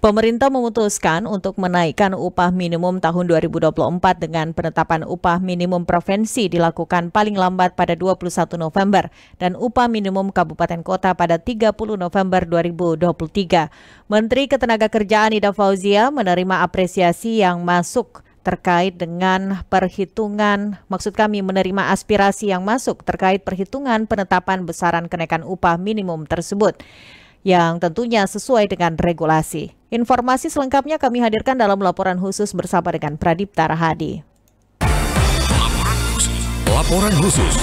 Pemerintah memutuskan untuk menaikkan upah minimum tahun 2024 dengan penetapan upah minimum provinsi dilakukan paling lambat pada 21 November dan upah minimum kabupaten kota pada 30 November 2023. Menteri Ketenagakerjaan Ida Fauzia menerima apresiasi yang masuk terkait dengan menerima aspirasi yang masuk terkait perhitungan penetapan besaran kenaikan upah minimum tersebut, yang tentunya sesuai dengan regulasi. Informasi selengkapnya kami hadirkan dalam laporan khusus bersama dengan Pradipta Rahadi. Laporan khusus.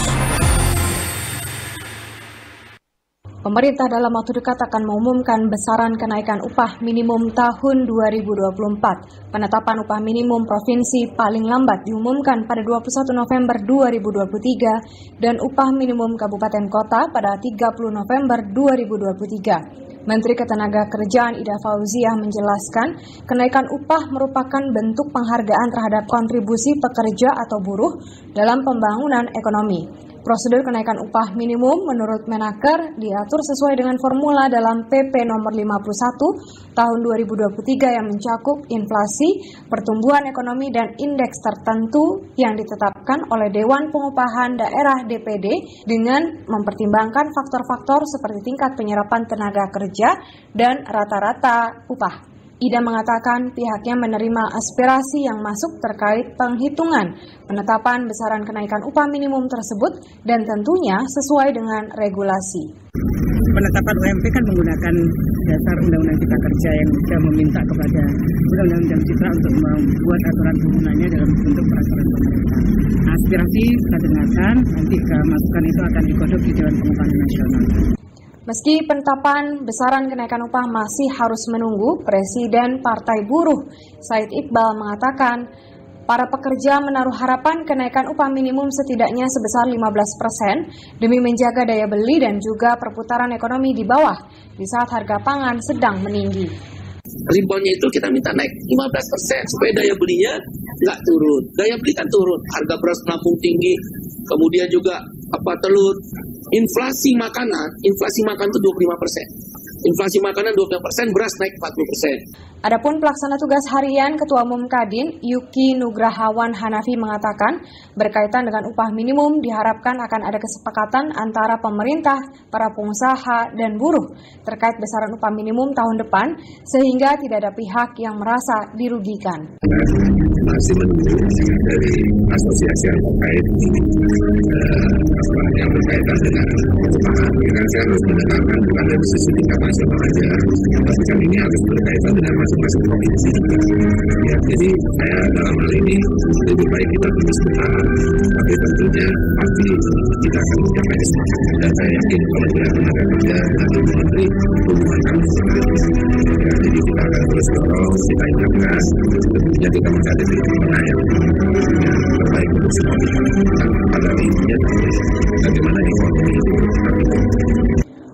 Pemerintah dalam waktu dekat akan mengumumkan besaran kenaikan upah minimum tahun 2024. Penetapan upah minimum provinsi paling lambat diumumkan pada 21 November 2023 dan upah minimum kabupaten kota pada 30 November 2023. Menteri Ketenagakerjaan Ida Fauziah menjelaskan, kenaikan upah merupakan bentuk penghargaan terhadap kontribusi pekerja atau buruh dalam pembangunan ekonomi. Prosedur kenaikan upah minimum menurut Menaker diatur sesuai dengan formula dalam PP nomor 51 tahun 2023 yang mencakup inflasi, pertumbuhan ekonomi dan indeks tertentu yang ditetapkan oleh Dewan Pengupahan Daerah DPD dengan mempertimbangkan faktor-faktor seperti tingkat penyerapan tenaga kerja dan rata-rata upah. Ida mengatakan pihaknya menerima aspirasi yang masuk terkait penghitungan penetapan besaran kenaikan upah minimum tersebut dan tentunya sesuai dengan regulasi. Penetapan UMP kan menggunakan dasar Undang-Undang Cipta Kerja yang sudah meminta kepada Undang-Undang Cipta untuk membuat aturan turunannya dalam bentuk peraturan pemerintah. Aspirasi kita dengarkan, nanti masukan itu akan digodok di Dewan Pengupahan Nasional. Meski penetapan besaran kenaikan upah masih harus menunggu, Presiden Partai Buruh Said Iqbal mengatakan para pekerja menaruh harapan kenaikan upah minimum setidaknya sebesar 15% demi menjaga daya beli dan juga perputaran ekonomi di bawah di saat harga pangan sedang meninggi. Reboundnya itu kita minta naik 15% supaya daya belinya nggak turun. Daya beli kan turun, harga beras melambung tinggi, kemudian juga telur. Inflasi makanan itu 25%. Inflasi makanan 25%, beras naik 40%. Adapun pelaksana tugas harian Ketua Umum Kadin, Yuki Nugrahawan Hanafi mengatakan, berkaitan dengan upah minimum diharapkan akan ada kesepakatan antara pemerintah, para pengusaha, dan buruh terkait besaran upah minimum tahun depan, sehingga tidak ada pihak yang merasa dirugikan. Masih menunggu dari asosiasi yang terkait yang berkaitan dengan perubahan. Kita harus mendengarkan bukan dari sisi tingkat nasional saja, tapi kan ini harus berkaitan dengan masing-masing provinsi. Ya, jadi saya dalam hal ini lebih baik kita terus bertahan, tapi tentunya pasti kita akan mencapai kesepakatan. Dan saya yakin Kementerian Tenaga Kerja dan Menteri hubungan kami ya, jadi kita akan terus dorong, kita ingatkan, tentunya kita mencari titik tengah yang terbaik untuk semua pihak. Pada intinya bagaimana ekonomi itu.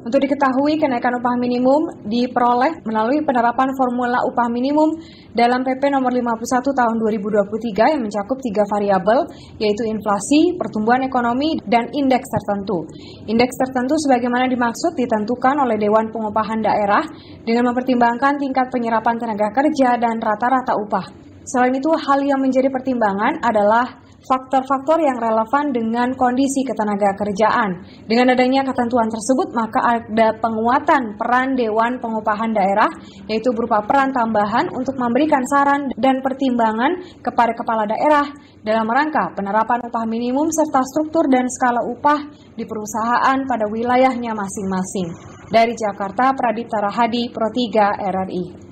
Untuk diketahui, kenaikan upah minimum diperoleh melalui penerapan formula upah minimum dalam PP nomor 51 tahun 2023 yang mencakup 3 variabel, yaitu inflasi, pertumbuhan ekonomi, dan indeks tertentu. Indeks tertentu sebagaimana dimaksud ditentukan oleh Dewan Pengupahan Daerah dengan mempertimbangkan tingkat penyerapan tenaga kerja dan rata-rata upah. Selain itu, hal yang menjadi pertimbangan adalah faktor-faktor yang relevan dengan kondisi ketenagakerjaan. Dengan adanya ketentuan tersebut, maka ada penguatan peran Dewan Pengupahan Daerah, yaitu berupa peran tambahan untuk memberikan saran dan pertimbangan kepada kepala daerah dalam rangka penerapan upah minimum serta struktur dan skala upah di perusahaan pada wilayahnya masing-masing. Dari Jakarta, Pradipta Rahadi, Pro 3 RRI.